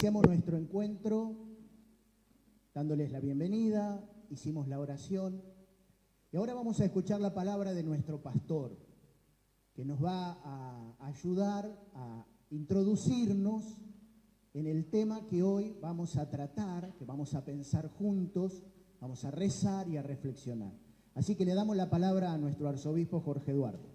Iniciamos nuestro encuentro dándoles la bienvenida, hicimos la oración y ahora vamos a escuchar la palabra de nuestro pastor, que nos va a ayudar a introducirnos en el tema que hoy vamos a tratar, que vamos a pensar juntos, vamos a rezar y a reflexionar. Así que le damos la palabra a nuestro arzobispo Jorge Eduardo.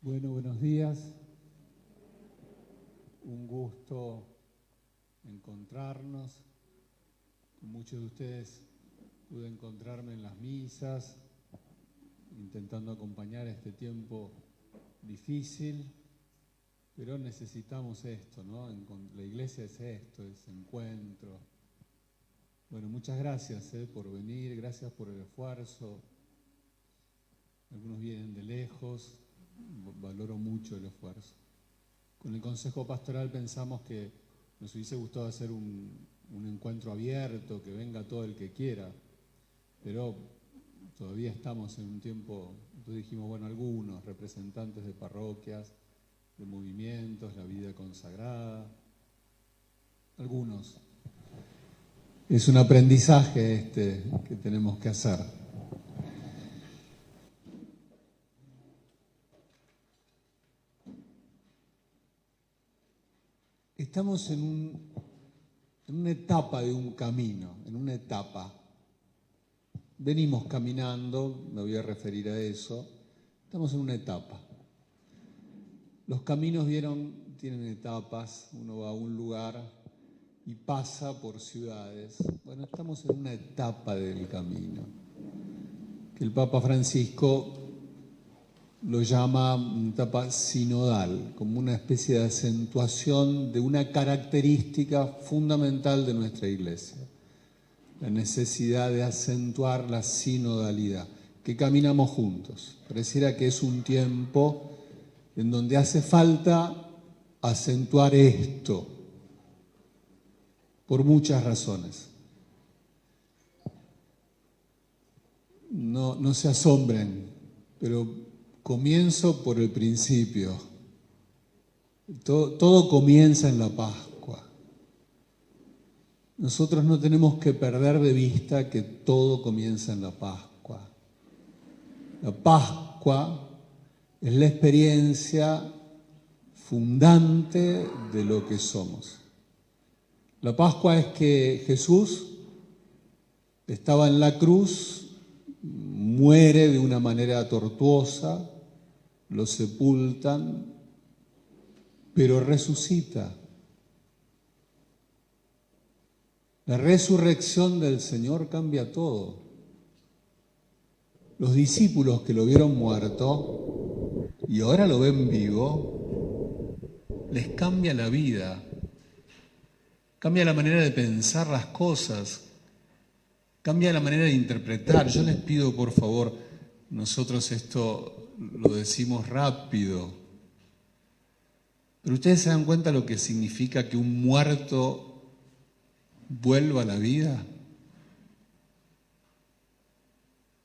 Bueno, buenos días. Un gusto encontrarnos. Con muchos de ustedes pude encontrarme en las misas, intentando acompañar este tiempo difícil, pero necesitamos esto, ¿no? La iglesia es esto, es encuentro. Bueno, muchas gracias por venir, gracias por el esfuerzo. Algunos vienen de lejos. Valoro mucho el esfuerzo. Con el Consejo Pastoral pensamos que nos hubiese gustado hacer un encuentro abierto, que venga todo el que quiera, pero todavía estamos en un tiempo, entonces dijimos, bueno, algunos representantes de parroquias, de movimientos, la vida consagrada, algunos. Es un aprendizaje que tenemos que hacer. Estamos en una etapa de un camino, en una etapa. Venimos caminando, me voy a referir a eso. Estamos en una etapa. Los caminos, tienen etapas. Uno va a un lugar y pasa por ciudades. Bueno, estamos en una etapa del camino, que el Papa Francisco lo llama una etapa sinodal, como una especie de acentuación de una característica fundamental de nuestra Iglesia, la necesidad de acentuar la sinodalidad, que caminamos juntos. Pareciera que es un tiempo en donde hace falta acentuar esto, por muchas razones. No se asombren, pero comienzo por el principio. Todo comienza en la Pascua. Nosotros no tenemos que perder de vista que todo comienza en la Pascua. La Pascua es la experiencia fundante de lo que somos. La Pascua es que Jesús estaba en la cruz, muere de una manera tortuosa, lo sepultan, pero resucita. La resurrección del Señor cambia todo. Los discípulos que lo vieron muerto y ahora lo ven vivo, les cambia la vida, cambia la manera de pensar las cosas, cambia la manera de interpretar. Yo les pido, por favor, nosotros esto lo decimos rápido, pero ustedes se dan cuenta lo que significa que un muerto vuelva a la vida.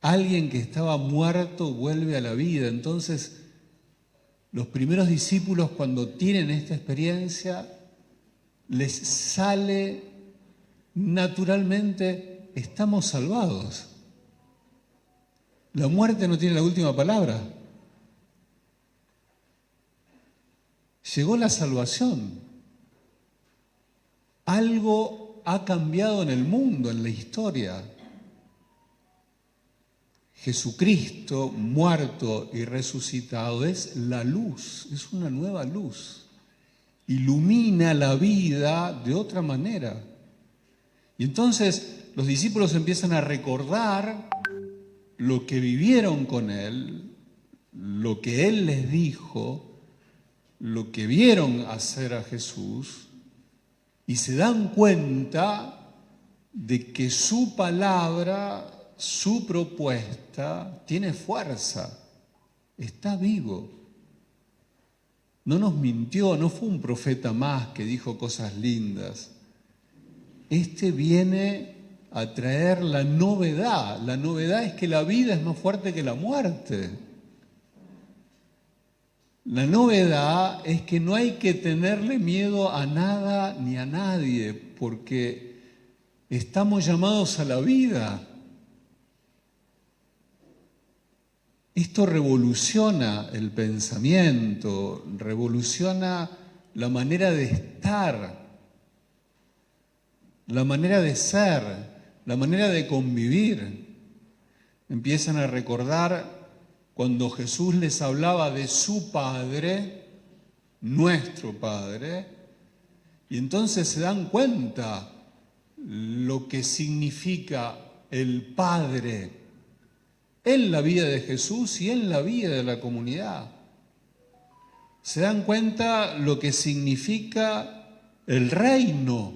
Alguien que estaba muerto vuelve a la vida. Entonces, los primeros discípulos, cuando tienen esta experiencia, les sale naturalmente: estamos salvados. La muerte no tiene la última palabra. Llegó la salvación. Algo ha cambiado en el mundo, en la historia. Jesucristo, muerto y resucitado, es la luz, es una nueva luz. Ilumina la vida de otra manera. Y entonces los discípulos empiezan a recordar lo que vivieron con Él, lo que Él les dijo, lo que vieron hacer a Jesús, y se dan cuenta de que su palabra, su propuesta, tiene fuerza, está vivo. No nos mintió, no fue un profeta más que dijo cosas lindas. Este viene a traer la novedad. La novedad es que la vida es más fuerte que la muerte. La novedad es que no hay que tenerle miedo a nada ni a nadie, porque estamos llamados a la vida. Esto revoluciona el pensamiento, revoluciona la manera de estar, la manera de ser, la manera de convivir. Empiezan a recordar cuando Jesús les hablaba de su Padre, nuestro Padre, y entonces se dan cuenta lo que significa el Padre en la vida de Jesús y en la vida de la comunidad. Se dan cuenta lo que significa el reino,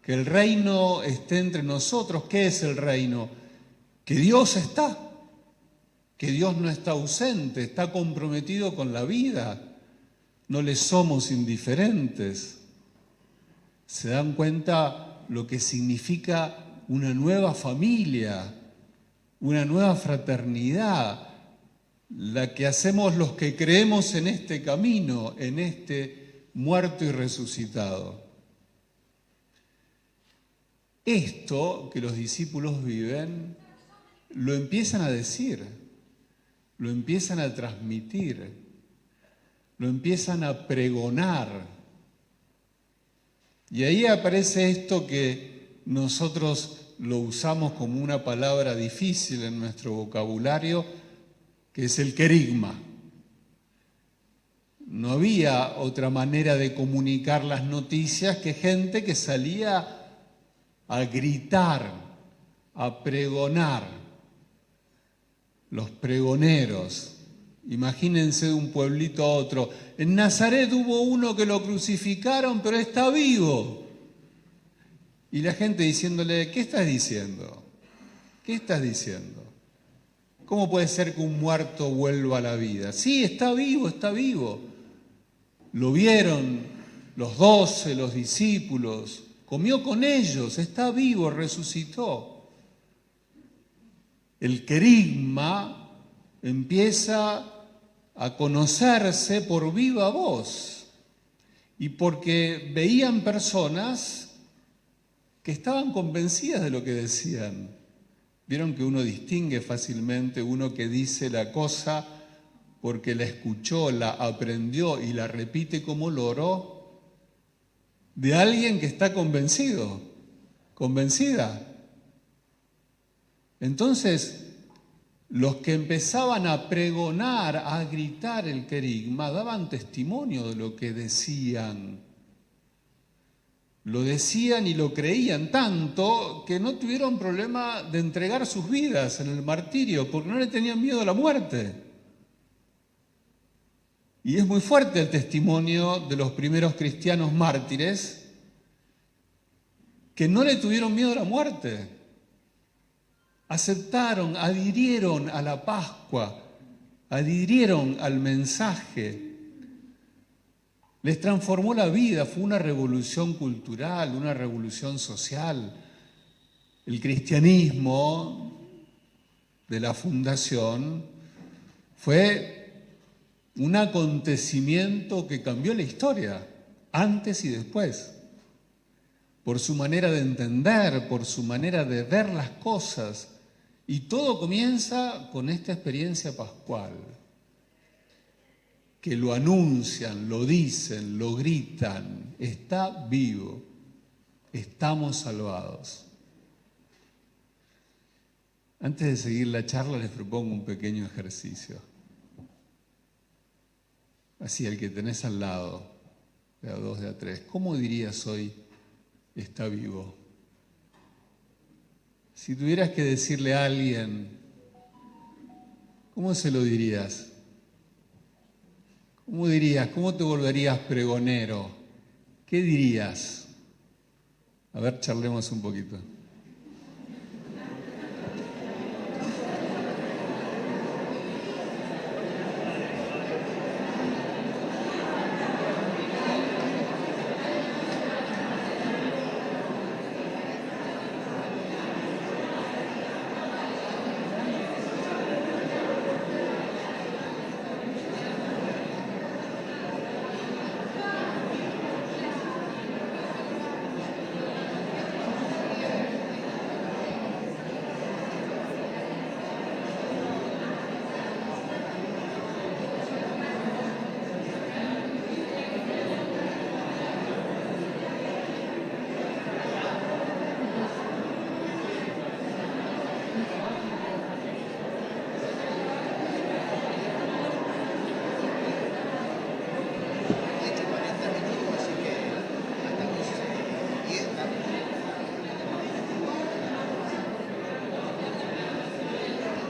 que el reino esté entre nosotros. ¿Qué es el reino? Que Dios está, que Dios no está ausente, está comprometido con la vida, no le somos indiferentes. Se dan cuenta lo que significa una nueva familia, una nueva fraternidad, la que hacemos los que creemos en este camino, en este muerto y resucitado. Esto que los discípulos viven, lo empiezan a decir, lo empiezan a transmitir, lo empiezan a pregonar. Y ahí aparece esto que nosotros lo usamos como una palabra difícil en nuestro vocabulario, que es el querigma. No había otra manera de comunicar las noticias que gente que salía a gritar, a pregonar. Los pregoneros. Imagínense de un pueblito a otro. En Nazaret hubo uno que lo crucificaron, pero está vivo. Y la gente diciéndole, ¿qué estás diciendo? ¿Qué estás diciendo? ¿Cómo puede ser que un muerto vuelva a la vida? Sí, está vivo, está vivo. Lo vieron los 12, los discípulos, comió con ellos, está vivo, resucitó. El querigma empieza a conocerse por viva voz y porque veían personas que estaban convencidas de lo que decían. Vieron que uno distingue fácilmente uno que dice la cosa porque la escuchó, la aprendió y la repite como loro, de alguien que está convencido, convencida. Entonces, los que empezaban a pregonar, a gritar el querigma, daban testimonio de lo que decían. Lo decían y lo creían tanto que no tuvieron problema de entregar sus vidas en el martirio, porque no le tenían miedo a la muerte. Y es muy fuerte el testimonio de los primeros cristianos mártires que no le tuvieron miedo a la muerte. Aceptaron, adhirieron a la Pascua, adhirieron al mensaje. Les transformó la vida, fue una revolución cultural, una revolución social. El cristianismo de la fundación fue un acontecimiento que cambió la historia, antes y después, por su manera de entender, por su manera de ver las cosas. Y todo comienza con esta experiencia pascual, que lo anuncian, lo dicen, lo gritan, está vivo, estamos salvados. Antes de seguir la charla les propongo un pequeño ejercicio. Así, el que tenés al lado, de a dos, de a tres, ¿cómo dirías hoy está vivo? Si tuvieras que decirle a alguien, ¿cómo se lo dirías? ¿Cómo dirías? ¿Cómo te volverías pregonero? ¿Qué dirías? A ver, charlemos un poquito.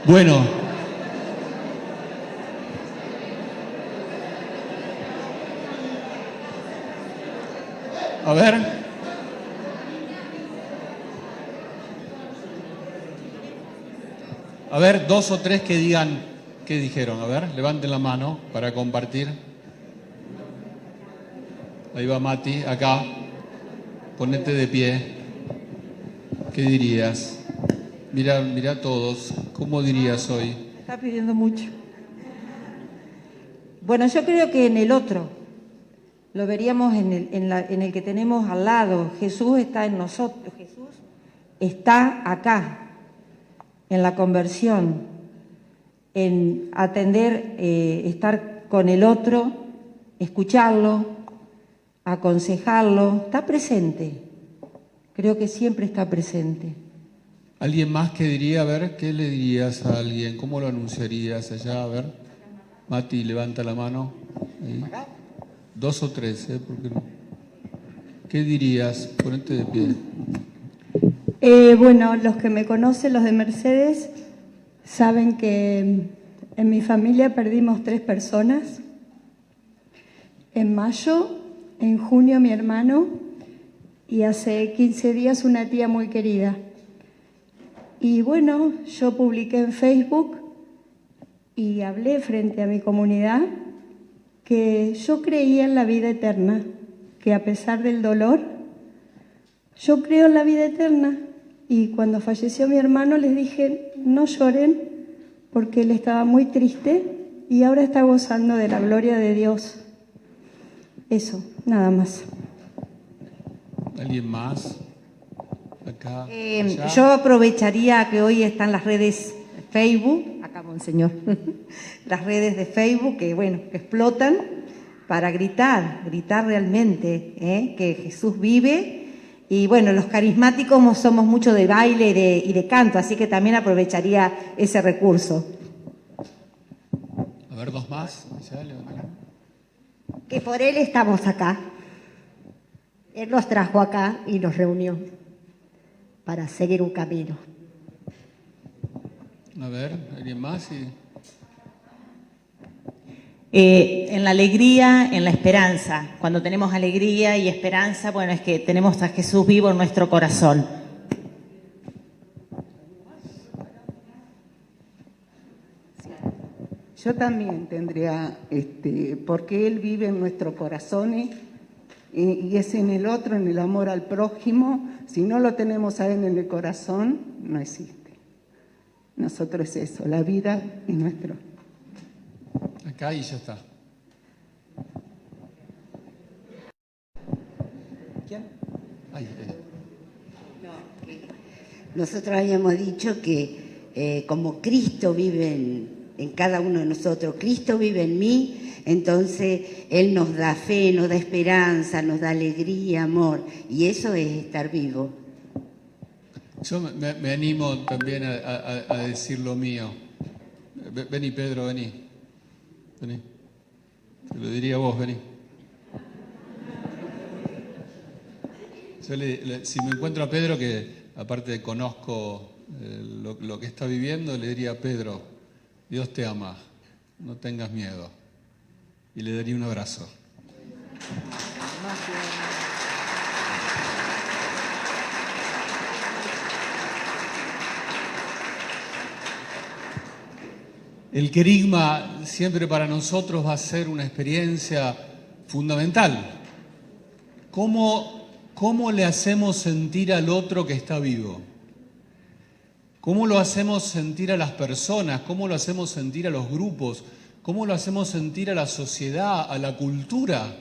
Bueno. A ver. A ver, 2 o 3 que digan qué dijeron. A ver, levanten la mano para compartir. Ahí va Mati, acá. Ponete de pie. ¿Qué dirías? Mira todos. ¿Cómo dirías hoy? Está pidiendo mucho. Bueno, yo creo que en el otro, lo veríamos en el que tenemos al lado. Jesús está en nosotros. Jesús está acá, en la conversión, en atender, estar con el otro, escucharlo, aconsejarlo. Está presente. Creo que siempre está presente. ¿Alguien más que diría? A ver, ¿qué le dirías a alguien? ¿Cómo lo anunciarías allá? A ver. Mati, levanta la mano. Ahí. 2 o 3, ¿por qué no? ¿Qué dirías? Ponete de pie. Bueno, los que me conocen, los de Mercedes, saben que en mi familia perdimos 3 personas. En mayo, en junio mi hermano y hace 15 días una tía muy querida. Y bueno, yo publiqué en Facebook y hablé frente a mi comunidad que yo creía en la vida eterna, que a pesar del dolor, yo creo en la vida eterna. Y cuando falleció mi hermano les dije, no lloren, porque él estaba muy triste y ahora está gozando de la gloria de Dios. Eso, nada más. ¿Alguien más? Acá. Yo aprovecharía que hoy están las redes Facebook, acá Monseñor, las redes de Facebook que, bueno, que explotan para gritar realmente que Jesús vive. Y bueno, los carismáticos somos mucho de baile y de canto, así que también aprovecharía ese recurso. A ver, 2 más. Que por Él estamos acá. Él nos trajo acá y nos reunió para seguir un camino. A ver, ¿alguien más? Sí. En la alegría, en la esperanza. Cuando tenemos alegría y esperanza, bueno, es que tenemos a Jesús vivo en nuestro corazón. Yo también tendría, porque Él vive en nuestros corazones y es en el otro, en el amor al prójimo. Si no lo tenemos a Él en el corazón, no existe. Nosotros es eso, la vida y nuestro. Acá y ya está. ¿Quién? Ahí. Nosotros habíamos dicho que como Cristo vive en cada uno de nosotros, Cristo vive en mí, entonces Él nos da fe, nos da esperanza, nos da alegría, amor, y eso es estar vivo. Yo me animo también a decir lo mío. Vení, Pedro, vení. Vení. Te lo diría vos, vení. Yo si me encuentro a Pedro, que aparte conozco lo que está viviendo, le diría a Pedro, Dios te ama, no tengas miedo. Y le daría un abrazo. El querigma siempre para nosotros va a ser una experiencia fundamental. ¿Cómo le hacemos sentir al otro que está vivo? ¿Cómo lo hacemos sentir a las personas? ¿Cómo lo hacemos sentir a los grupos? ¿Cómo lo hacemos sentir a la sociedad, a la cultura?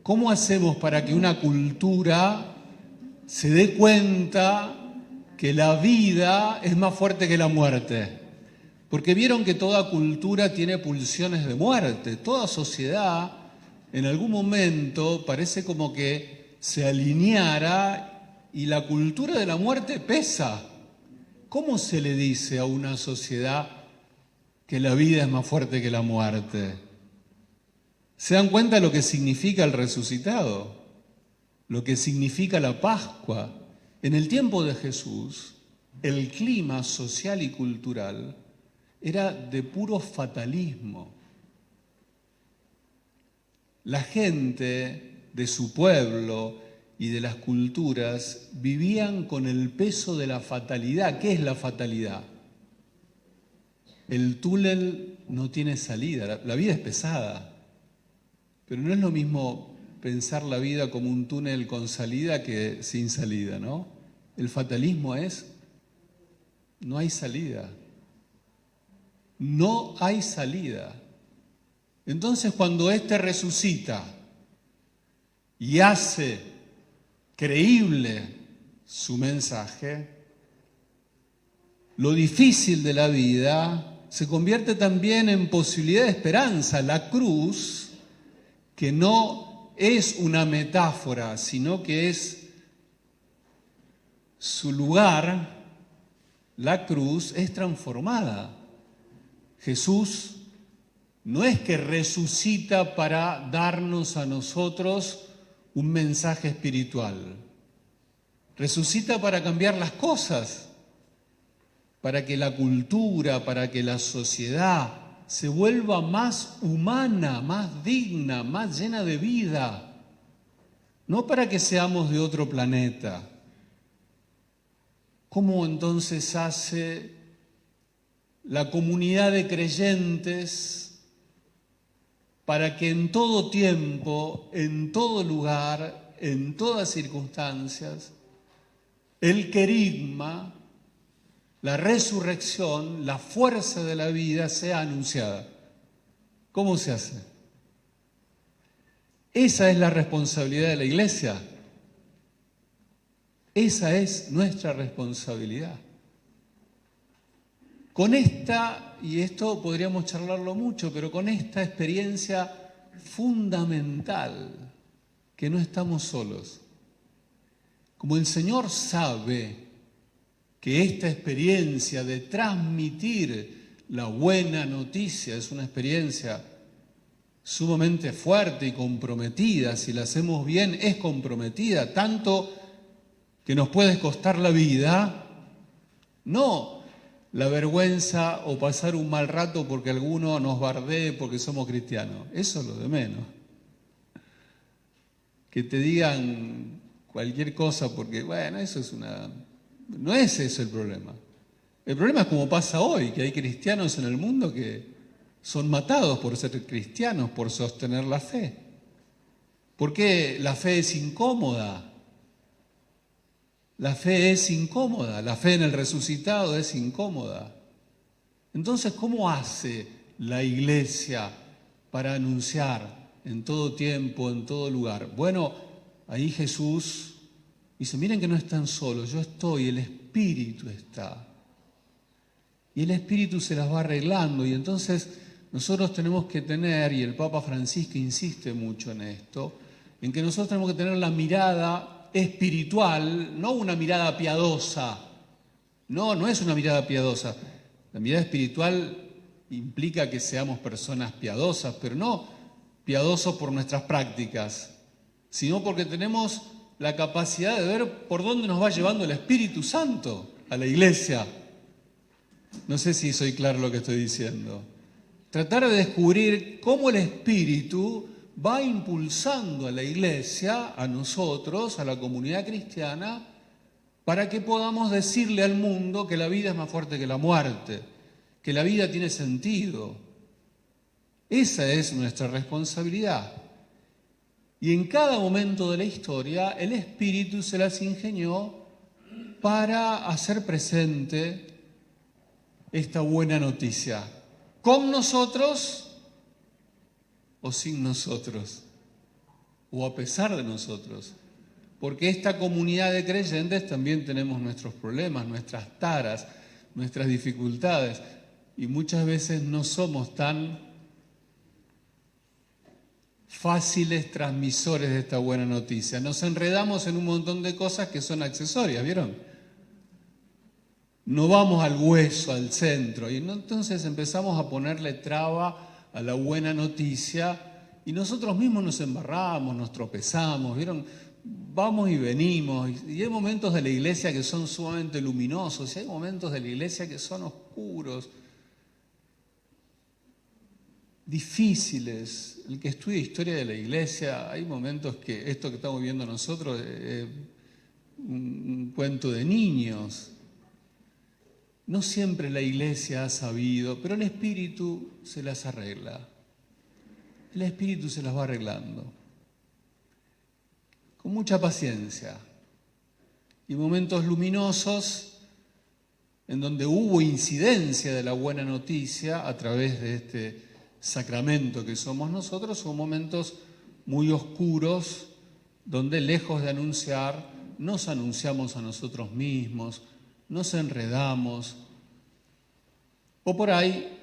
¿Cómo hacemos para que una cultura se dé cuenta que la vida es más fuerte que la muerte? Porque vieron que toda cultura tiene pulsiones de muerte. Toda sociedad en algún momento parece como que se alineara y la cultura de la muerte pesa. ¿Cómo se le dice a una sociedad que la vida es más fuerte que la muerte? ¿Se dan cuenta de lo que significa el resucitado? Lo que significa la Pascua. En el tiempo de Jesús, el clima social y cultural era de puro fatalismo. La gente de su pueblo y de las culturas vivían con el peso de la fatalidad. ¿Qué es la fatalidad? El túnel no tiene salida, la vida es pesada, pero no es lo mismo pensar la vida como un túnel con salida que sin salida, ¿no? El fatalismo es, no hay salida, no hay salida. Entonces cuando éste resucita y hace creíble su mensaje, lo difícil de la vida se convierte también en posibilidad de esperanza. La cruz, que no es una metáfora, sino que es su lugar, la cruz es transformada. Jesús no es que resucita para darnos a nosotros un mensaje espiritual. Resucita para cambiar las cosas, para que la cultura, para que la sociedad se vuelva más humana, más digna, más llena de vida. No para que seamos de otro planeta. ¿Cómo entonces hace la comunidad de creyentes para que en todo tiempo, en todo lugar, en todas circunstancias, el querigma, la resurrección, la fuerza de la vida sea anunciada? ¿Cómo se hace? Esa es la responsabilidad de la Iglesia. Esa es nuestra responsabilidad. Con esta, y esto podríamos charlarlo mucho, pero con esta experiencia fundamental, que no estamos solos. Como el Señor sabe que esta experiencia de transmitir la buena noticia es una experiencia sumamente fuerte y comprometida, si la hacemos bien es comprometida, tanto que nos puede costar la vida, no la vergüenza o pasar un mal rato porque alguno nos bardee porque somos cristianos, eso es lo de menos. Que te digan cualquier cosa porque, bueno, eso es no es eso el problema. El problema es como pasa hoy, que hay cristianos en el mundo que son matados por ser cristianos, por sostener la fe. ¿Por qué la fe es incómoda? La fe es incómoda, la fe en el resucitado es incómoda. Entonces, ¿cómo hace la Iglesia para anunciar en todo tiempo, en todo lugar? Bueno, ahí Jesús dice, miren que no están solos, yo estoy, el Espíritu está. Y el Espíritu se las va arreglando y entonces nosotros tenemos que tener, y el Papa Francisco insiste mucho en esto, en que nosotros tenemos que tener la mirada espiritual, no una mirada piadosa. No es una mirada piadosa. La mirada espiritual implica que seamos personas piadosas, pero no piadosos por nuestras prácticas, sino porque tenemos la capacidad de ver por dónde nos va llevando el Espíritu Santo a la Iglesia. No sé si soy claro lo que estoy diciendo. Tratar de descubrir cómo el Espíritu va impulsando a la Iglesia, a nosotros, a la comunidad cristiana, para que podamos decirle al mundo que la vida es más fuerte que la muerte, que la vida tiene sentido. Esa es nuestra responsabilidad. Y en cada momento de la historia, el Espíritu se las ingenió para hacer presente esta buena noticia. Con nosotros o sin nosotros, o a pesar de nosotros. Porque esta comunidad de creyentes también tenemos nuestros problemas, nuestras taras, nuestras dificultades, y muchas veces no somos tan fáciles transmisores de esta buena noticia. Nos enredamos en un montón de cosas que son accesorias, ¿vieron? No vamos al hueso, al centro, y entonces empezamos a ponerle traba a la buena noticia y nosotros mismos nos embarramos, nos tropezamos, ¿vieron? vamos y venimos, y hay momentos de la iglesia que son sumamente luminosos, y hay momentos de la iglesia que son oscuros, difíciles. El que estudia historia de la iglesia, hay momentos que esto que estamos viendo nosotros es un cuento de niños. No siempre la iglesia ha sabido, pero el Espíritu se las arregla. El Espíritu se las va arreglando. Con mucha paciencia. Y momentos luminosos en donde hubo incidencia de la buena noticia a través de este sacramento que somos nosotros, son momentos muy oscuros donde lejos de anunciar, nos anunciamos a nosotros mismos, nos enredamos, o por ahí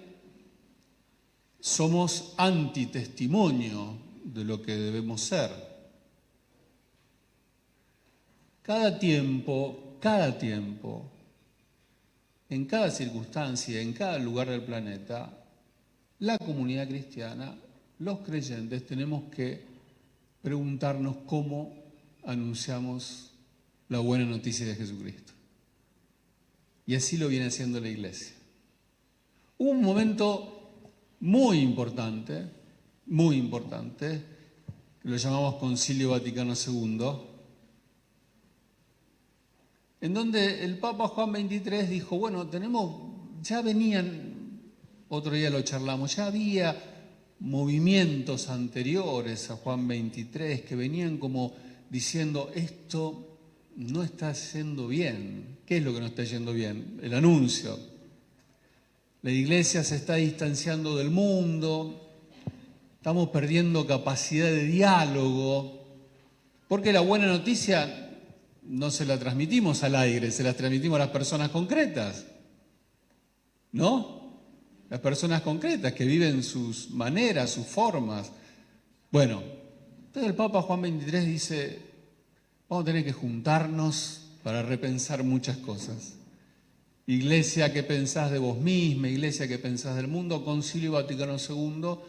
somos antitestimonio de lo que debemos ser. Cada tiempo, en cada circunstancia, en cada lugar del planeta, la comunidad cristiana, los creyentes, tenemos que preguntarnos cómo anunciamos la buena noticia de Jesucristo. Y así lo viene haciendo la Iglesia. Hubo un momento muy importante, que lo llamamos Concilio Vaticano II, en donde el Papa Juan XXIII dijo, bueno, ya venían, otro día lo charlamos, ya había movimientos anteriores a Juan XXIII que venían como diciendo, esto no está yendo bien. ¿Qué es lo que no está yendo bien? El anuncio. La Iglesia se está distanciando del mundo, estamos perdiendo capacidad de diálogo, porque la buena noticia no se la transmitimos al aire, se la transmitimos a las personas concretas, ¿no? Las personas concretas que viven sus maneras, sus formas. Bueno, entonces el Papa Juan XXIII dice, vamos a tener que juntarnos para repensar muchas cosas. Iglesia, ¿qué pensás de vos misma? Iglesia, ¿qué pensás del mundo? Concilio Vaticano II,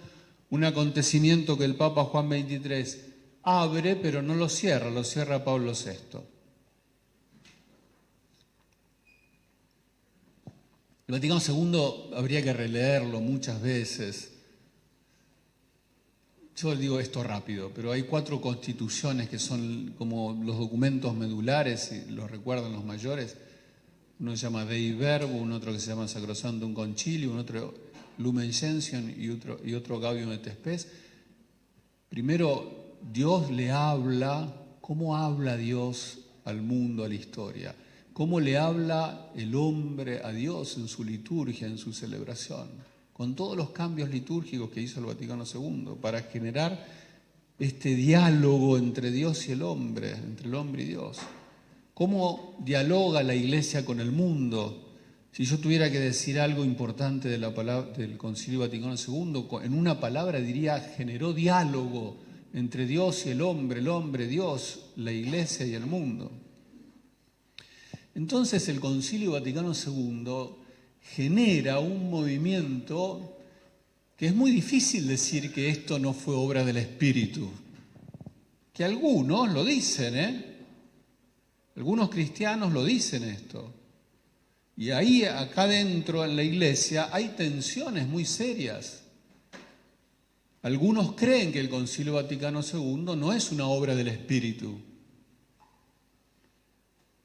un acontecimiento que el Papa Juan XXIII abre, pero no lo cierra Pablo VI. El Vaticano II habría que releerlo muchas veces. Yo digo esto rápido, pero hay 4 constituciones que son como los documentos medulares, y los recuerdan los mayores. Uno se llama Dei Verbo, un otro que se llama Sacrosanctum Concilium, un otro Lumen Gentium y otro Gaudium et Spes. Primero, Dios le habla, ¿cómo habla Dios al mundo, a la historia? ¿Cómo le habla el hombre a Dios en su liturgia, en su celebración? Con todos los cambios litúrgicos que hizo el Vaticano II para generar este diálogo entre Dios y el hombre, entre el hombre y Dios. ¿Cómo dialoga la Iglesia con el mundo? Si yo tuviera que decir algo importante de la palabra, del Concilio Vaticano II, en una palabra diría, generó diálogo entre Dios y el hombre, Dios, la Iglesia y el mundo. Entonces el Concilio Vaticano II genera un movimiento que es muy difícil decir que esto no fue obra del Espíritu. Que algunos lo dicen, Algunos cristianos lo dicen esto. Y ahí, acá dentro en la Iglesia, hay tensiones muy serias. Algunos creen que el Concilio Vaticano II no es una obra del Espíritu.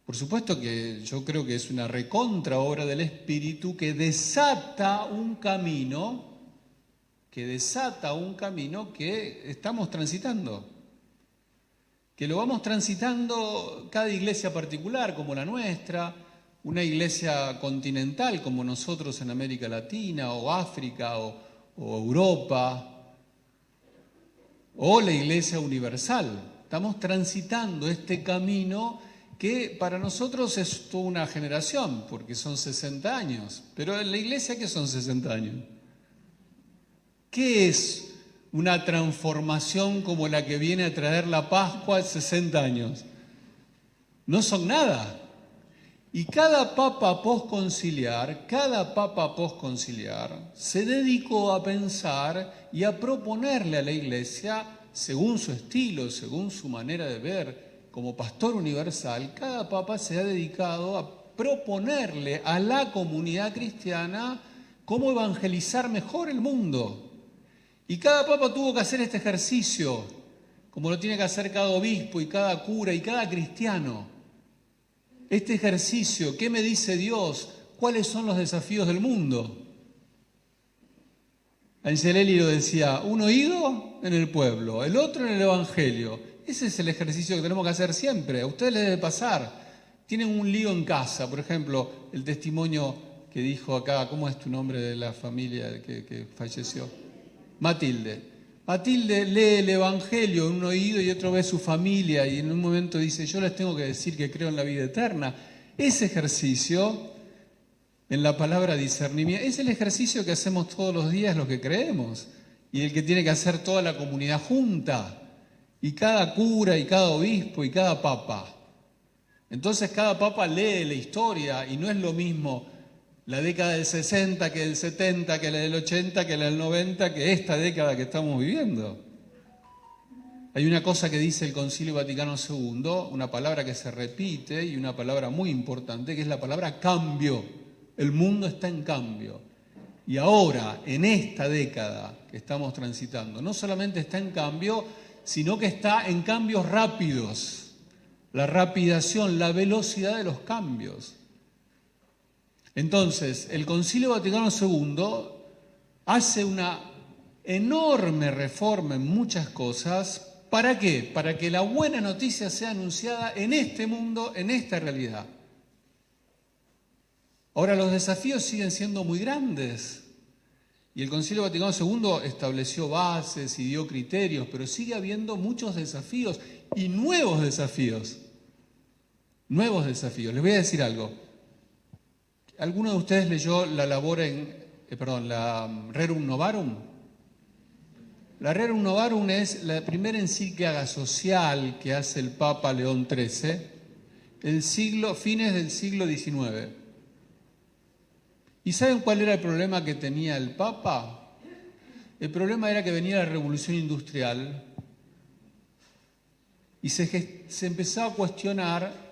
Por supuesto que yo creo que es una recontra obra del Espíritu que desata un camino que estamos transitando. Que lo vamos transitando cada iglesia particular, como la nuestra, una iglesia continental como nosotros en América Latina o África o Europa, o la iglesia universal. Estamos transitando este camino que para nosotros es toda una generación, porque son 60 años. Pero en la iglesia, ¿qué son 60 años? ¿Qué es una transformación como la que viene a traer la Pascua de 60 años? No son nada. Y cada papa posconciliar se dedicó a pensar y a proponerle a la Iglesia, según su estilo, según su manera de ver como pastor universal, cada papa se ha dedicado a proponerle a la comunidad cristiana cómo evangelizar mejor el mundo. Y cada papa tuvo que hacer este ejercicio, como lo tiene que hacer cada obispo y cada cura y cada cristiano. Este ejercicio, ¿qué me dice Dios? ¿Cuáles son los desafíos del mundo? Angelelli lo decía, un oído en el pueblo, el otro en el evangelio. Ese es el ejercicio que tenemos que hacer siempre. A ustedes les debe pasar. Tienen un lío en casa, por ejemplo, el testimonio que dijo acá, ¿cómo es tu nombre de la familia que falleció? Matilde. Matilde lee el evangelio en un oído y otro ve su familia y en un momento dice, yo les tengo que decir que creo en la vida eterna. Ese ejercicio, en la palabra discernimiento, es el ejercicio que hacemos todos los días los que creemos y el que tiene que hacer toda la comunidad junta y cada cura y cada obispo y cada papa. Entonces cada papa lee la historia y no es lo mismo la década del 60 que del 70, que la del 80, que la del 90, que esta década que estamos viviendo. Hay una cosa que dice el Concilio Vaticano II, una palabra que se repite y una palabra muy importante, que es la palabra cambio. El mundo está en cambio. Y ahora, en esta década que estamos transitando, no solamente está en cambio, sino que está en cambios rápidos. La rapidación, la velocidad de los cambios. Entonces, el Concilio Vaticano II hace una enorme reforma en muchas cosas. ¿Para qué? Para que la buena noticia sea anunciada en este mundo, en esta realidad. Ahora, los desafíos siguen siendo muy grandes. Y el Concilio Vaticano II estableció bases y dio criterios, pero sigue habiendo muchos desafíos y nuevos desafíos. Nuevos desafíos. Les voy a decir algo. ¿Alguno de ustedes leyó la Rerum Novarum? La Rerum Novarum es la primera encíclica social que hace el Papa León XIII, fines del siglo XIX. ¿Y saben cuál era el problema que tenía el Papa? El problema era que venía la Revolución Industrial y se empezó a cuestionar.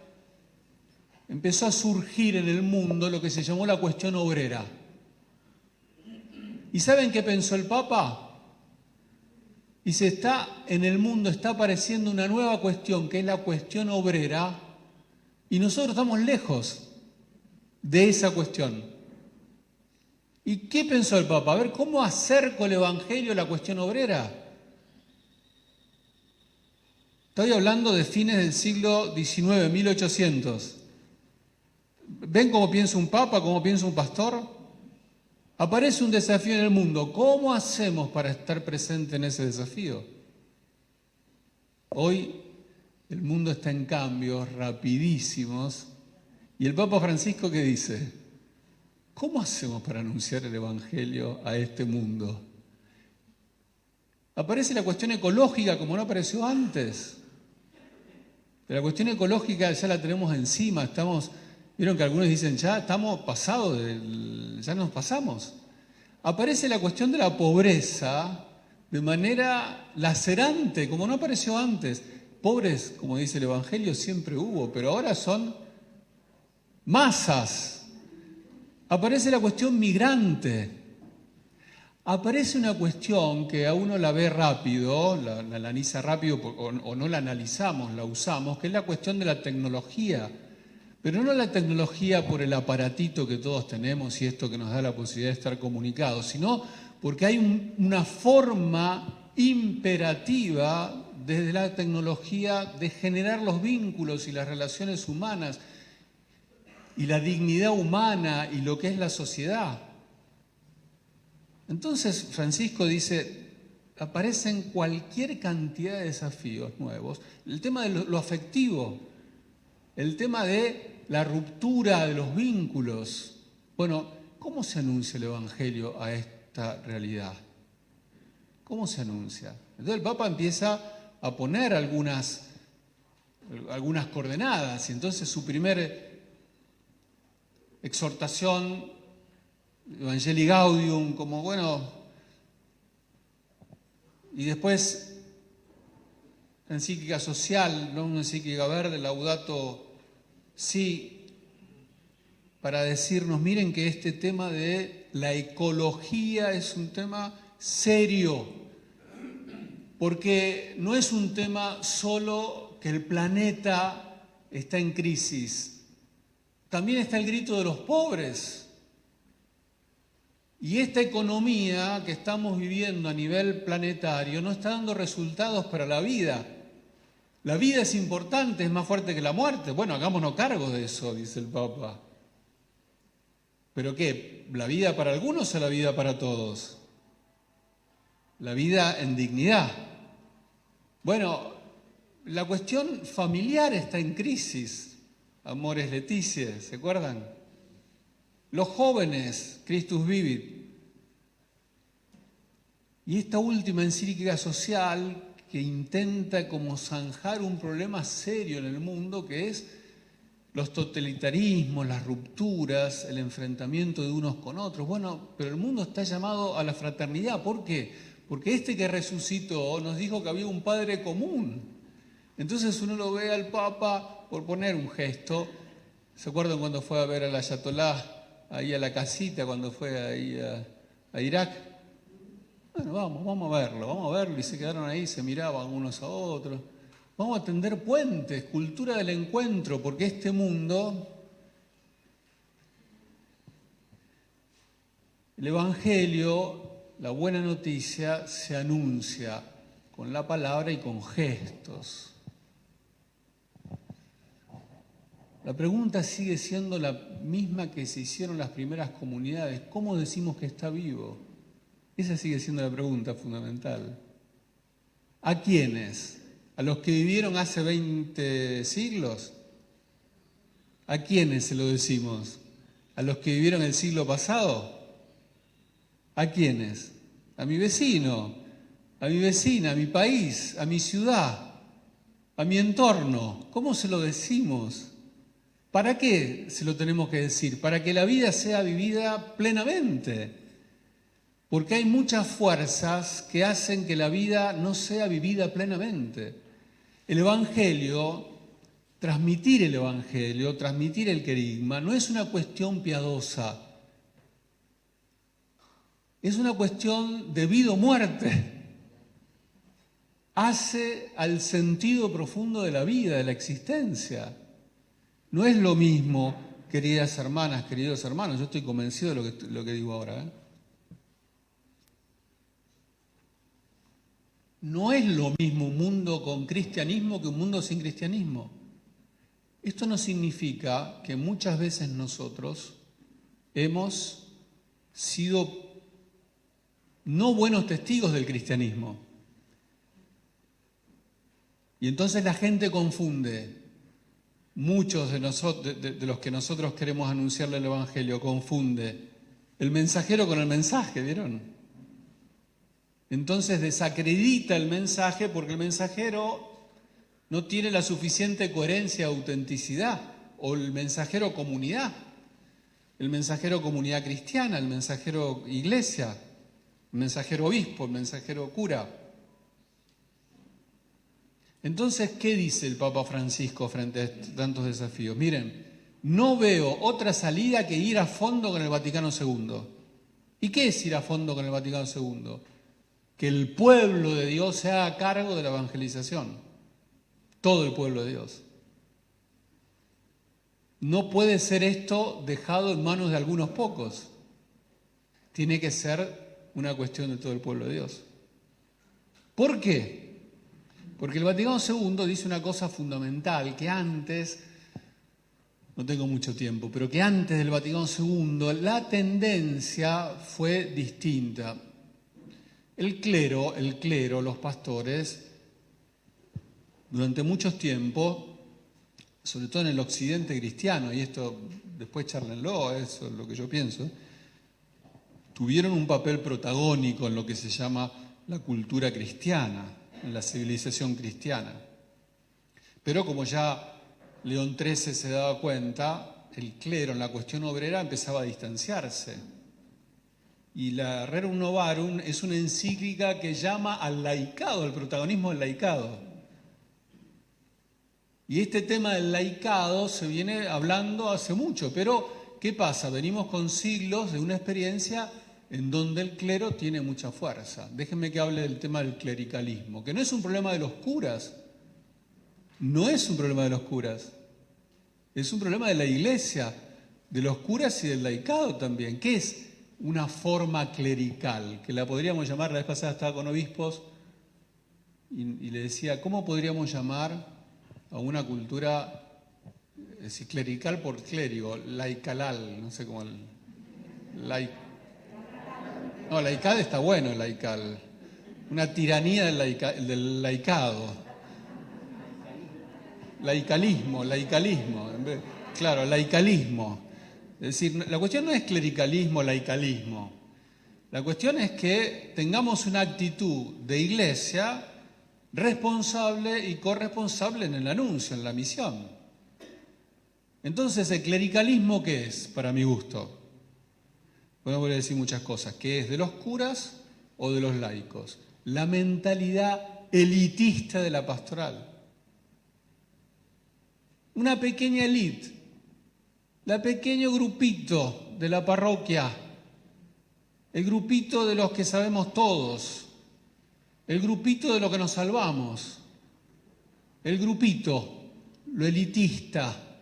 Empezó a surgir en el mundo lo que se llamó la cuestión obrera. ¿Y saben qué pensó el Papa? Dice, en el mundo está apareciendo una nueva cuestión, que es la cuestión obrera, y nosotros estamos lejos de esa cuestión. ¿Y qué pensó el Papa? A ver, ¿cómo acerco el Evangelio a la cuestión obrera? Estoy hablando de fines del siglo XIX, 1800. ¿Ven cómo piensa un papa, cómo piensa un pastor? Aparece un desafío en el mundo. ¿Cómo hacemos para estar presente en ese desafío? Hoy el mundo está en cambios rapidísimos. ¿Y el Papa Francisco qué dice? ¿Cómo hacemos para anunciar el Evangelio a este mundo? Aparece la cuestión ecológica como no apareció antes. La cuestión ecológica ya la tenemos encima, vieron que algunos dicen, ya estamos pasados, ya nos pasamos. Aparece la cuestión de la pobreza de manera lacerante, como no apareció antes. Pobres, como dice el Evangelio, siempre hubo, pero ahora son masas. Aparece la cuestión migrante. Aparece una cuestión que a uno la ve rápido, la analiza rápido o no la analizamos, la usamos, que es la cuestión de la tecnología. Pero no la tecnología por el aparatito que todos tenemos y esto que nos da la posibilidad de estar comunicados, sino porque hay una forma imperativa desde la tecnología de generar los vínculos y las relaciones humanas y la dignidad humana y lo que es la sociedad. Entonces Francisco dice, aparecen cualquier cantidad de desafíos nuevos. El tema de lo afectivo, el tema de la ruptura de los vínculos. Bueno, ¿cómo se anuncia el Evangelio a esta realidad? ¿Cómo se anuncia? Entonces el Papa empieza a poner algunas coordenadas y entonces su primer exhortación, Evangelii Gaudium, como bueno, y después la encíclica social, no una encíclica verde, Laudato Si, para decirnos, miren que este tema de la ecología es un tema serio, porque no es un tema solo que el planeta está en crisis, también está el grito de los pobres. Y esta economía que estamos viviendo a nivel planetario no está dando resultados para la vida. La vida es importante, es más fuerte que la muerte. Bueno, hagámonos cargo de eso, dice el Papa. ¿Pero qué? ¿La vida para algunos o la vida para todos? La vida en dignidad. Bueno, la cuestión familiar está en crisis. Amores Leticia, ¿se acuerdan? Los jóvenes, Christus Vivit. Y esta última encíclica social que intenta como zanjar un problema serio en el mundo, que es los totalitarismos, las rupturas, el enfrentamiento de unos con otros. Bueno, pero el mundo está llamado a la fraternidad. ¿Por qué? Porque este que resucitó nos dijo que había un Padre común. Entonces uno lo ve al Papa, por poner un gesto. ¿Se acuerdan cuando fue a ver a la Ayatolá ahí a la casita, cuando fue ahí a Irak? Bueno, vamos a verlo. Y se quedaron ahí, se miraban unos a otros. Vamos a tender puentes, cultura del encuentro, porque este mundo, el Evangelio, la buena noticia, se anuncia con la palabra y con gestos. La pregunta sigue siendo la misma que se hicieron las primeras comunidades. ¿Cómo decimos que está vivo? Esa sigue siendo la pregunta fundamental. ¿A quiénes? ¿A los que vivieron hace 20 siglos? ¿A quiénes se lo decimos? ¿A los que vivieron el siglo pasado? ¿A quiénes? A mi vecino, a mi vecina, a mi país, a mi ciudad, a mi entorno. ¿Cómo se lo decimos? ¿Para qué se lo tenemos que decir? Para que la vida sea vivida plenamente. Porque hay muchas fuerzas que hacen que la vida no sea vivida plenamente. El Evangelio, transmitir el querigma, no es una cuestión piadosa. Es una cuestión de vida o muerte. Hace al sentido profundo de la vida, de la existencia. No es lo mismo, queridas hermanas, queridos hermanos, yo estoy convencido de lo que digo ahora. No es lo mismo un mundo con cristianismo que un mundo sin cristianismo. Esto no significa que muchas veces nosotros hemos sido no buenos testigos del cristianismo. Y entonces la gente confunde. Muchos de los que nosotros queremos anunciarle el Evangelio confunde el mensajero con el mensaje, ¿vieron? Entonces desacredita el mensaje porque el mensajero no tiene la suficiente coherencia, autenticidad, o el mensajero comunidad cristiana, el mensajero iglesia, el mensajero obispo, el mensajero cura. Entonces, ¿qué dice el Papa Francisco frente a tantos desafíos? Miren, no veo otra salida que ir a fondo con el Vaticano II. ¿Y qué es ir a fondo con el Vaticano II? Que el pueblo de Dios se haga cargo de la evangelización. Todo el pueblo de Dios. No puede ser esto dejado en manos de algunos pocos. Tiene que ser una cuestión de todo el pueblo de Dios. ¿Por qué? Porque el Vaticano II dice una cosa fundamental, que antes, no tengo mucho tiempo, pero que antes del Vaticano II la tendencia fue distinta. El clero, los pastores, durante mucho tiempo, sobre todo en el occidente cristiano, y esto después charlenlo, eso es lo que yo pienso, tuvieron un papel protagónico en lo que se llama la cultura cristiana, en la civilización cristiana. Pero como ya León XIII se daba cuenta, el clero en la cuestión obrera empezaba a distanciarse. Y la Rerum Novarum es una encíclica que llama al laicado, al protagonismo del laicado. Y este tema del laicado se viene hablando hace mucho, pero ¿qué pasa? Venimos con siglos de una experiencia en donde el clero tiene mucha fuerza. Déjenme que hable del tema del clericalismo, que no es un problema de los curas, no es un problema de los curas, es un problema de la Iglesia, de los curas y del laicado también. ¿Qué es una forma clerical? Que la podríamos llamar, la vez pasada estaba con obispos y le decía, ¿cómo podríamos llamar a una cultura, es decir, clerical por clérigo, laicalal, no sé cómo, no, laical está bueno, laical, una tiranía del laicado, laicalismo, claro, laicalismo. Es decir, la cuestión no es clericalismo, laicalismo, la cuestión es que tengamos una actitud de iglesia responsable y corresponsable en el anuncio, en la misión. Entonces, ¿el clericalismo qué es, para mi gusto? Bueno, voy a decir muchas cosas. ¿Qué es, de los curas o de los laicos? La mentalidad elitista de la pastoral. Una pequeña élite, el pequeño grupito de la parroquia, el grupito de los que sabemos todos, el grupito de los que nos salvamos, el grupito, lo elitista.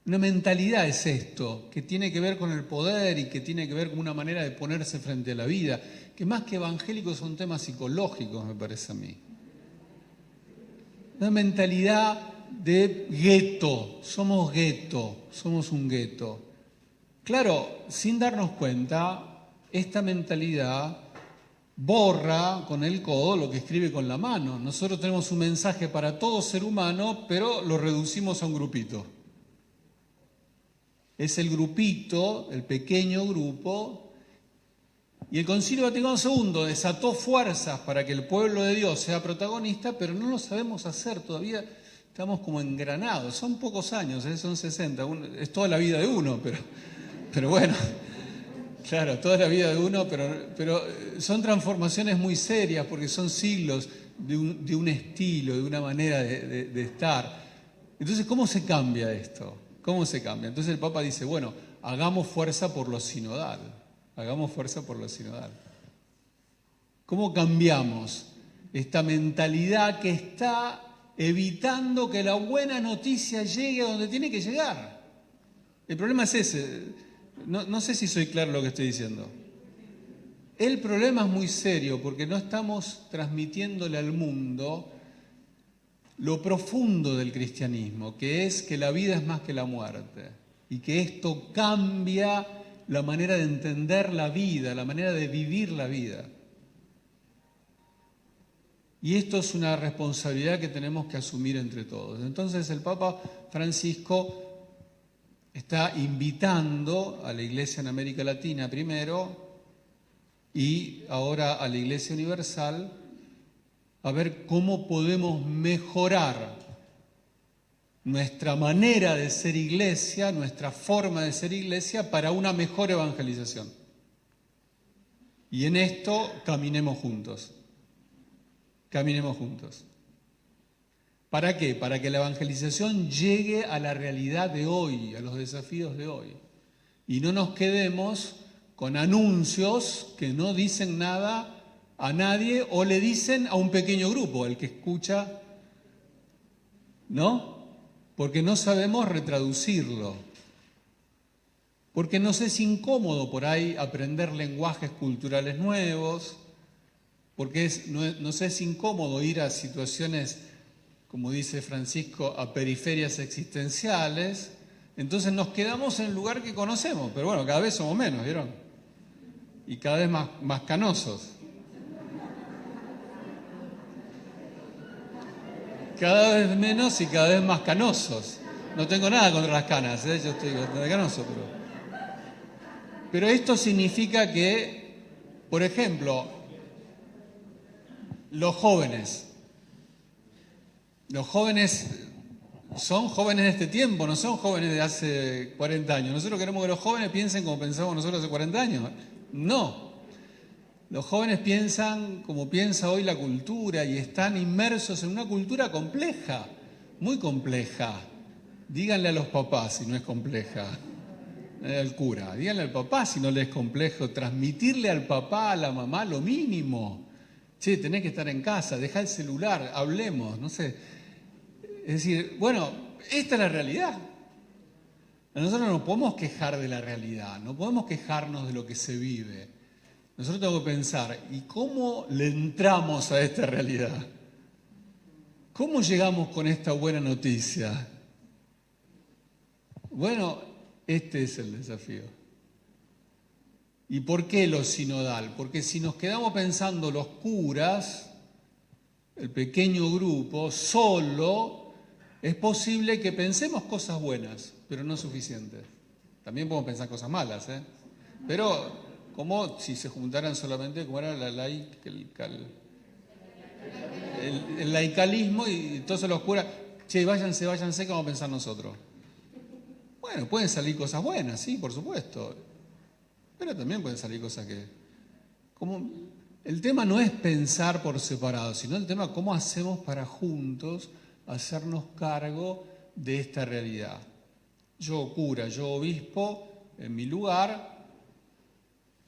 Una mentalidad es esto, que tiene que ver con el poder y que tiene que ver con una manera de ponerse frente a la vida, que más que evangélicos son temas psicológicos, me parece a mí. Una mentalidad de gueto, somos un gueto. Claro, sin darnos cuenta, esta mentalidad borra con el codo lo que escribe con la mano. Nosotros tenemos un mensaje para todo ser humano, pero lo reducimos a un grupito. Es el grupito, el pequeño grupo, y el Concilio Vaticano II desató fuerzas para que el pueblo de Dios sea protagonista, pero no lo sabemos hacer todavía. Estamos como engranados, son pocos años, son 60, es toda la vida de uno, pero bueno, claro, toda la vida de uno, pero son transformaciones muy serias porque son siglos de un estilo, de una manera de estar. Entonces, ¿cómo se cambia esto? ¿Cómo se cambia? Entonces el Papa dice, bueno, hagamos fuerza por lo sinodal, hagamos fuerza por lo sinodal. ¿Cómo cambiamos esta mentalidad que está evitando que la buena noticia llegue a donde tiene que llegar? El problema es ese. No sé si soy claro en lo que estoy diciendo. El problema es muy serio porque no estamos transmitiéndole al mundo lo profundo del cristianismo, que es que la vida es más que la muerte y que esto cambia la manera de entender la vida, la manera de vivir la vida. Y esto es una responsabilidad que tenemos que asumir entre todos. Entonces el Papa Francisco está invitando a la Iglesia en América Latina primero y ahora a la Iglesia Universal a ver cómo podemos mejorar nuestra manera de ser iglesia, nuestra forma de ser iglesia para una mejor evangelización. Y en esto caminemos juntos. Caminemos juntos. ¿Para qué? Para que la evangelización llegue a la realidad de hoy, a los desafíos de hoy. Y no nos quedemos con anuncios que no dicen nada a nadie o le dicen a un pequeño grupo, el que escucha, ¿no? Porque no sabemos retraducirlo. Porque nos es incómodo por ahí aprender lenguajes culturales nuevos, porque nos es incómodo ir a situaciones, como dice Francisco, a periferias existenciales. Entonces nos quedamos en el lugar que conocemos, pero bueno, cada vez somos menos, ¿vieron? Y cada vez más canosos. Cada vez menos y cada vez más canosos. No tengo nada contra las canas, yo estoy bastante canoso, pero esto significa que, por ejemplo, los jóvenes son jóvenes de este tiempo, no son jóvenes de hace 40 años. Nosotros queremos que los jóvenes piensen como pensábamos nosotros hace 40 años. No. Los jóvenes piensan como piensa hoy la cultura y están inmersos en una cultura compleja, muy compleja. Díganle a los papás si no es compleja. Al cura, díganle al papá si no le es complejo. Transmitirle al papá, a la mamá, lo mínimo. Che, tenés que estar en casa, dejá el celular, hablemos, no sé. Es decir, bueno, esta es la realidad. Nosotros no podemos quejar de la realidad, no podemos quejarnos de lo que se vive. Nosotros tenemos que pensar, ¿y cómo le entramos a esta realidad? ¿Cómo llegamos con esta buena noticia? Bueno, este es el desafío. ¿Y por qué lo sinodal? Porque si nos quedamos pensando los curas, el pequeño grupo, solo, es posible que pensemos cosas buenas, pero no suficientes. También podemos pensar cosas malas, pero como si se juntaran solamente, como era el laicalismo, y entonces los curas, che, váyanse, ¿qué vamos a pensar nosotros? Bueno, pueden salir cosas buenas, sí, por supuesto, pero también pueden salir cosas que... el tema no es pensar por separado, sino el tema cómo hacemos para juntos hacernos cargo de esta realidad. Yo cura, yo obispo, en mi lugar,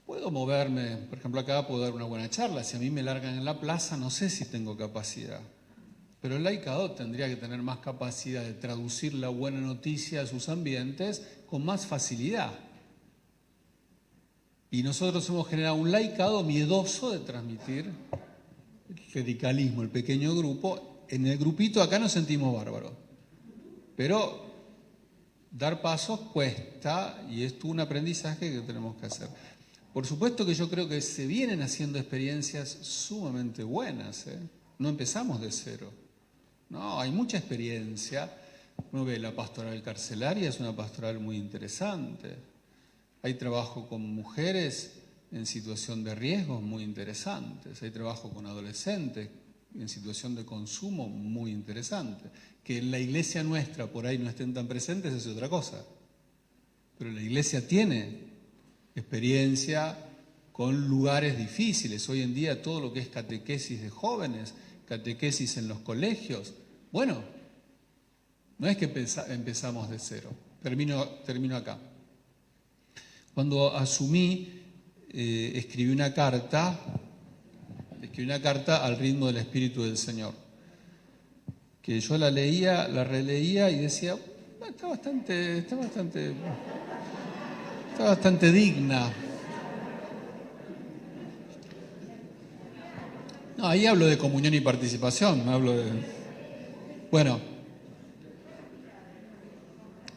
puedo moverme, por ejemplo acá puedo dar una buena charla, si a mí me largan en la plaza no sé si tengo capacidad, pero el laicado tendría que tener más capacidad de traducir la buena noticia a sus ambientes con más facilidad. Y nosotros hemos generado un laicado miedoso de transmitir el clericalismo, el pequeño grupo. En el grupito acá nos sentimos bárbaros, pero dar pasos cuesta y es un aprendizaje que tenemos que hacer. Por supuesto que yo creo que se vienen haciendo experiencias sumamente buenas, No empezamos de cero. No, hay mucha experiencia. Uno ve la pastoral carcelaria, es una pastoral muy interesante. Hay trabajo con mujeres en situación de riesgo muy interesantes. Hay trabajo con adolescentes en situación de consumo muy interesante. Que en la iglesia nuestra por ahí no estén tan presentes es otra cosa. Pero la iglesia tiene experiencia con lugares difíciles. Hoy en día todo lo que es catequesis de jóvenes, catequesis en los colegios. Bueno, no es que empezamos de cero. Termino acá. Cuando asumí, escribí una carta al ritmo del Espíritu del Señor. Que yo la leía, la releía y decía, está bastante digna. No, ahí hablo de comunión y participación, Bueno,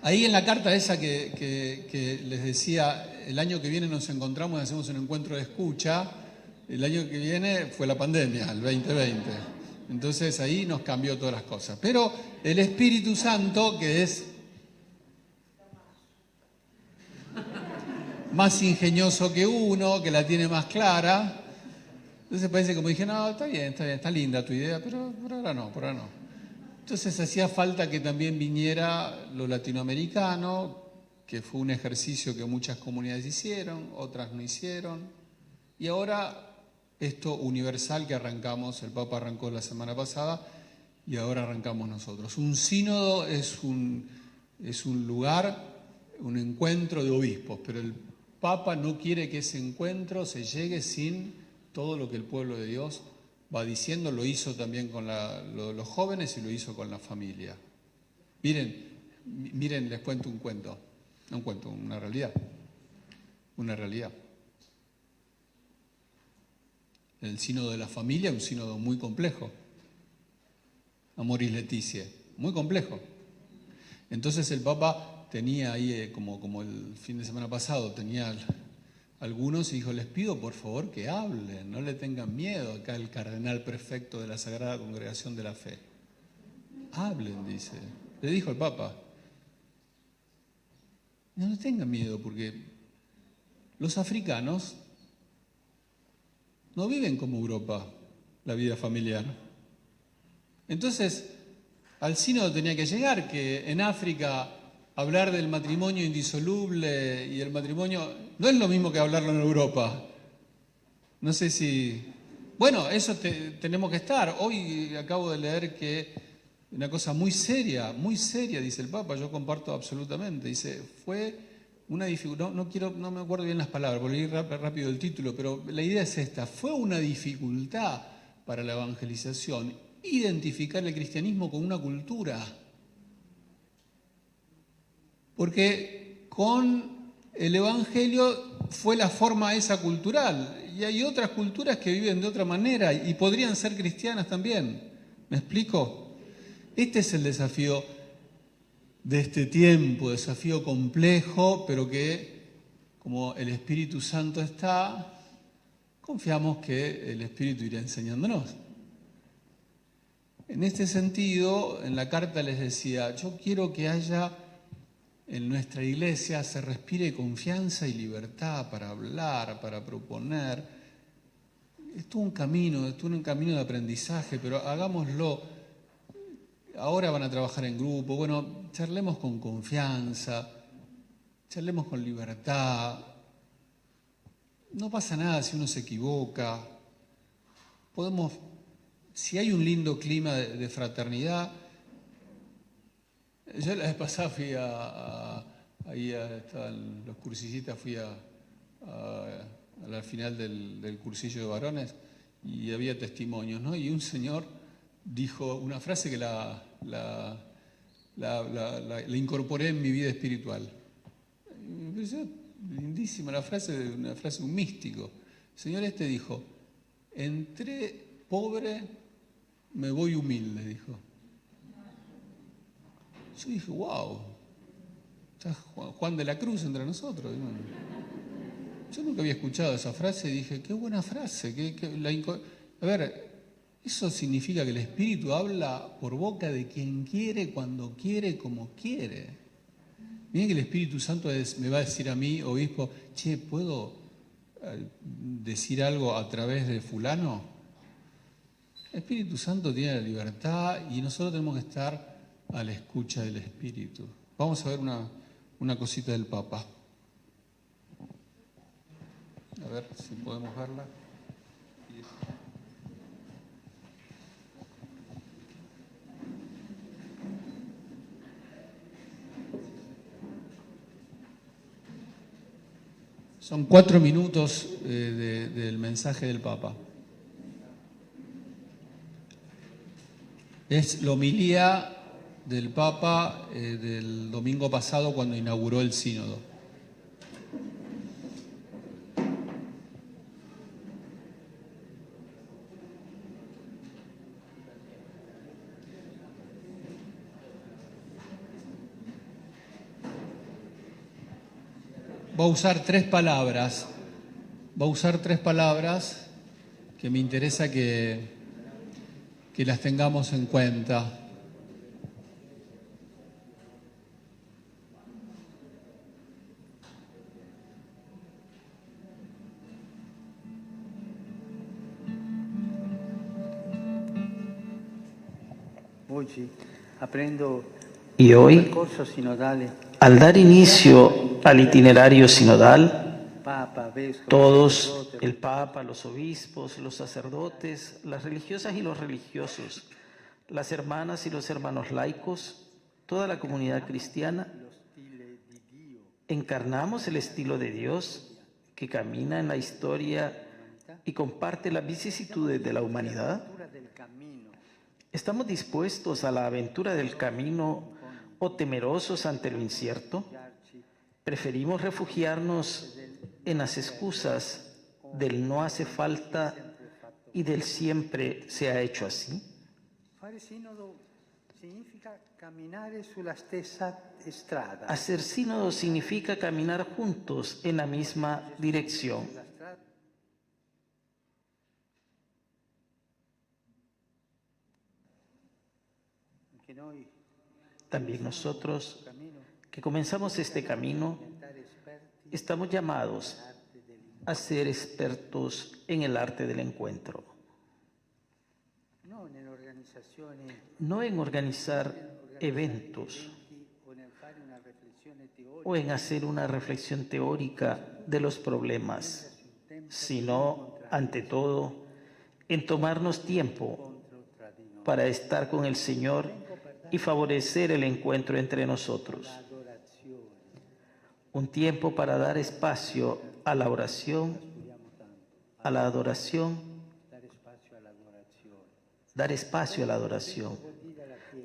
ahí en la carta esa que les decía, el año que viene nos encontramos y hacemos un encuentro de escucha, el año que viene fue la pandemia, el 2020. Entonces ahí nos cambió todas las cosas. Pero el Espíritu Santo, que es más ingenioso que uno, que la tiene más clara, entonces parece como dije, no, está bien, está linda tu idea, pero por ahora no. Entonces hacía falta que también viniera lo latinoamericano, que fue un ejercicio que muchas comunidades hicieron, otras no hicieron, y ahora esto universal que arrancamos, el Papa arrancó la semana pasada, y ahora arrancamos nosotros. Un sínodo es un lugar, un encuentro de obispos, pero el Papa no quiere que ese encuentro se llegue sin todo lo que el pueblo de Dios va diciendo. Lo hizo también con los jóvenes y lo hizo con la familia. Miren, les cuento un cuento. No un cuento, una realidad. Una realidad. El sínodo de la familia, un sínodo muy complejo. Amoris Laetitia, muy complejo. Entonces el Papa tenía ahí, como el fin de semana pasado, tenía algunos y dijo, les pido por favor que hablen, no le tengan miedo. Acá el cardenal prefecto de la Sagrada Congregación de la Fe. Hablen, dice. Le dijo el Papa. No tengan miedo porque los africanos no viven como Europa la vida familiar. Entonces, al sínodo tenía que llegar que en África hablar del matrimonio indisoluble y el matrimonio no es lo mismo que hablarlo en Europa. No sé si... Bueno, eso tenemos que estar. Hoy acabo de leer que una cosa muy seria, dice el Papa, yo comparto absolutamente. Dice, fue una dificultad, no me acuerdo bien las palabras, por leer rápido el título, pero la idea es esta, fue una dificultad para la evangelización identificar el cristianismo con una cultura. Porque con el Evangelio fue la forma esa cultural, y hay otras culturas que viven de otra manera y podrían ser cristianas también. ¿Me explico? Este es el desafío de este tiempo, desafío complejo, pero que, como el Espíritu Santo está, confiamos que el Espíritu irá enseñándonos. En este sentido, en la carta les decía, yo quiero que haya en nuestra iglesia, se respire confianza y libertad para hablar, para proponer. Es todo un camino de aprendizaje, pero hagámoslo. Ahora van a trabajar en grupo, bueno, charlemos con confianza, charlemos con libertad. No pasa nada si uno se equivoca. Si hay un lindo clima de fraternidad. Yo la vez pasada fui ahí estaban los cursillistas, fui a la final del cursillo de varones y había testimonios, ¿no? Y un señor dijo una frase que la incorporé en mi vida espiritual. Me pareció lindísima una frase de un místico. El señor este dijo, entré pobre, me voy humilde, dijo. Yo dije, wow, está Juan de la Cruz entre nosotros. Yo nunca había escuchado esa frase y dije, qué buena frase. A ver, eso significa que el Espíritu habla por boca de quien quiere, cuando quiere, como quiere. Miren que el Espíritu Santo me va a decir a mí, obispo, che, ¿puedo decir algo a través de fulano? El Espíritu Santo tiene la libertad y nosotros tenemos que estar a la escucha del Espíritu. Vamos a ver una cosita del Papa. A ver si podemos verla. Son 4 minutos del mensaje del Papa. Es la homilía del Papa del domingo pasado cuando inauguró el sínodo. Va a usar tres palabras que me interesa que las tengamos en cuenta. Y hoy, al dar inicio al itinerario sinodal, todos, el Papa, los obispos, los sacerdotes, las religiosas y los religiosos, las hermanas y los hermanos laicos, toda la comunidad cristiana, encarnamos el estilo de Dios que camina en la historia y comparte las vicisitudes de la humanidad. ¿Estamos dispuestos a la aventura del camino o temerosos ante lo incierto? ¿Preferimos refugiarnos en las excusas del no hace falta y del siempre se ha hecho así? Hacer sínodo significa caminar juntos en la misma dirección. También nosotros, que comenzamos este camino, estamos llamados a ser expertos en el arte del encuentro. No en organizar eventos o en hacer una reflexión teórica de los problemas, sino, ante todo, en tomarnos tiempo para estar con el Señor y favorecer el encuentro entre nosotros. Un tiempo para dar espacio a la oración, a la adoración, dar espacio a la adoración,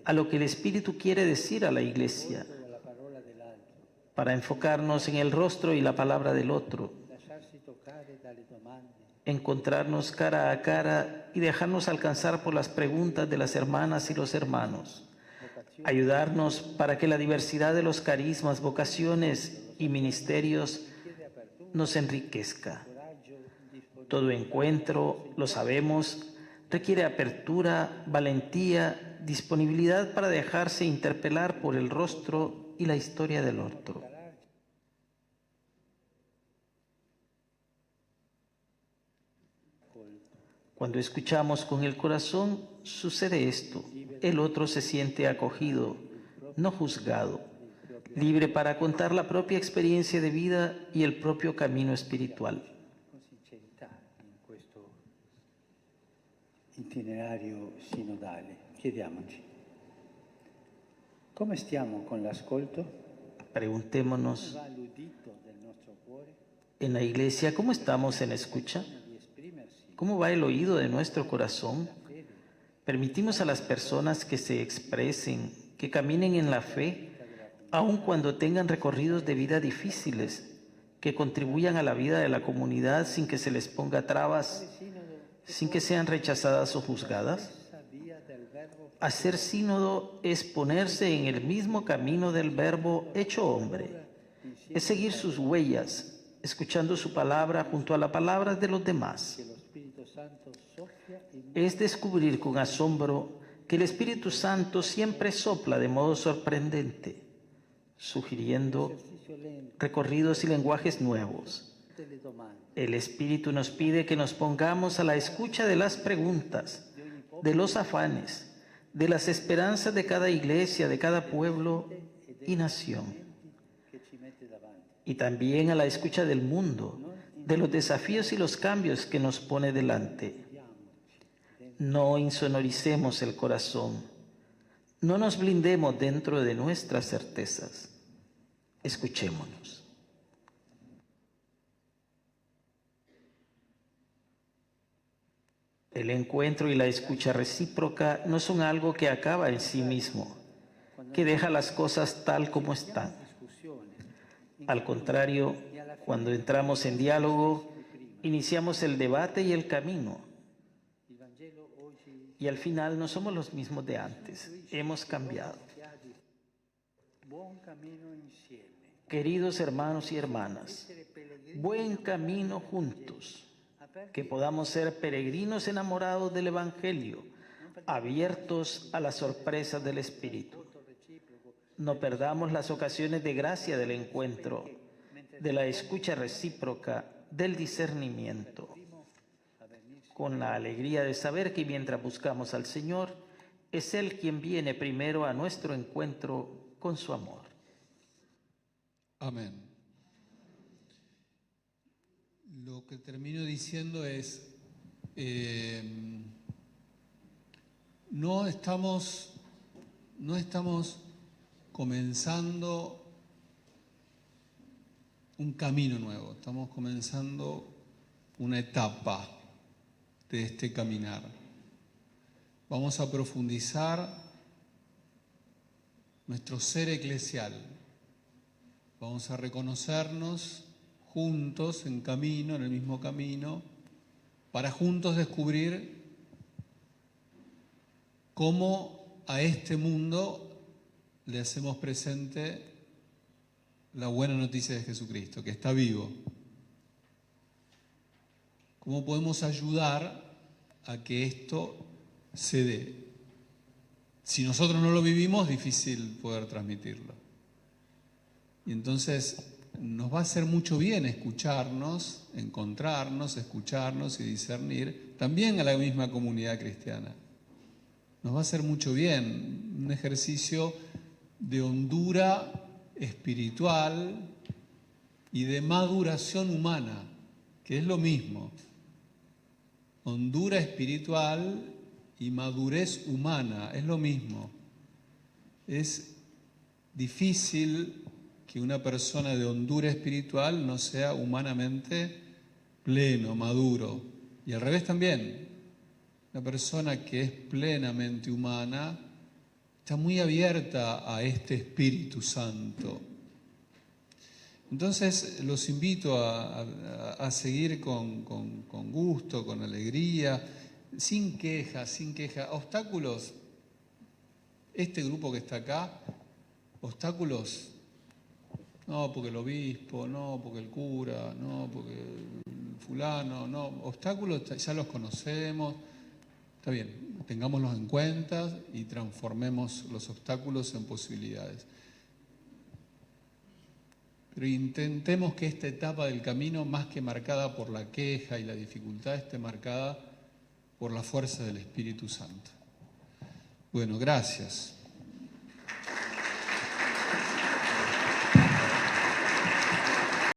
a lo que el Espíritu quiere decir a la Iglesia, para enfocarnos en el rostro y la palabra del otro, encontrarnos cara a cara y dejarnos alcanzar por las preguntas de las hermanas y los hermanos, ayudarnos para que la diversidad de los carismas, vocaciones y ministerios nos enriquezca. Todo encuentro, lo sabemos, requiere apertura, valentía, disponibilidad para dejarse interpelar por el rostro y la historia del otro. Cuando escuchamos con el corazón, sucede esto. El otro se siente acogido, no juzgado, libre para contar la propia experiencia de vida y el propio camino espiritual. Itinerario sinodale, chiediamoci, come stiamo con l'ascolto? Preguntémonos en la Iglesia, ¿cómo estamos en escucha? ¿Cómo va el oído de nuestro corazón? ¿Permitimos a las personas que se expresen, que caminen en la fe, aun cuando tengan recorridos de vida difíciles, que contribuyan a la vida de la comunidad sin que se les ponga trabas, sin que sean rechazadas o juzgadas? Hacer sínodo es ponerse en el mismo camino del Verbo hecho hombre, es seguir sus huellas, escuchando su palabra junto a las palabras de los demás. Es descubrir con asombro que el Espíritu Santo siempre sopla de modo sorprendente, sugiriendo recorridos y lenguajes nuevos. El Espíritu nos pide que nos pongamos a la escucha de las preguntas, de los afanes, de las esperanzas de cada iglesia, de cada pueblo y nación. Y también a la escucha del mundo, de los desafíos y los cambios que nos pone delante. No insonoricemos el corazón, no nos blindemos dentro de nuestras certezas. Escuchémonos. El encuentro y la escucha recíproca no son algo que acaba en sí mismo, que deja las cosas tal como están. Al contrario, cuando entramos en diálogo, iniciamos el debate y el camino. Y al final no somos los mismos de antes, hemos cambiado. Queridos hermanos y hermanas, buen camino juntos, que podamos ser peregrinos enamorados del Evangelio, abiertos a las sorpresas del Espíritu. No perdamos las ocasiones de gracia del encuentro, de la escucha recíproca, del discernimiento, con la alegría de saber que mientras buscamos al Señor, es Él quien viene primero a nuestro encuentro con su amor. Amén. Lo que termino diciendo es, no estamos comenzando un camino nuevo, estamos comenzando una etapa de este caminar. Vamos a profundizar nuestro ser eclesial, vamos a reconocernos juntos en camino, en el mismo camino, para juntos descubrir cómo a este mundo le hacemos presente la buena noticia de Jesucristo, que está vivo. ¿Cómo podemos ayudar a que esto se dé? Si nosotros no lo vivimos, es difícil poder transmitirlo. Y entonces nos va a hacer mucho bien escucharnos, encontrarnos, escucharnos y discernir, también a la misma comunidad cristiana. Nos va a hacer mucho bien, un ejercicio de hondura espiritual y de maduración humana, que es lo mismo. Hondura espiritual y madurez humana, es lo mismo. Es difícil que una persona de hondura espiritual no sea humanamente pleno, maduro. Y al revés también. Una persona que es plenamente humana está muy abierta a este Espíritu Santo. Entonces los invito a seguir con gusto, con alegría, sin queja, sin queja. Obstáculos, este grupo que está acá, obstáculos, no porque el obispo, no porque el cura, no porque el fulano, no, obstáculos ya los conocemos, está bien, tengámoslos en cuenta y transformemos los obstáculos en posibilidades. Pero intentemos que esta etapa del camino, más que marcada por la queja y la dificultad, esté marcada por la fuerza del Espíritu Santo. Bueno, gracias.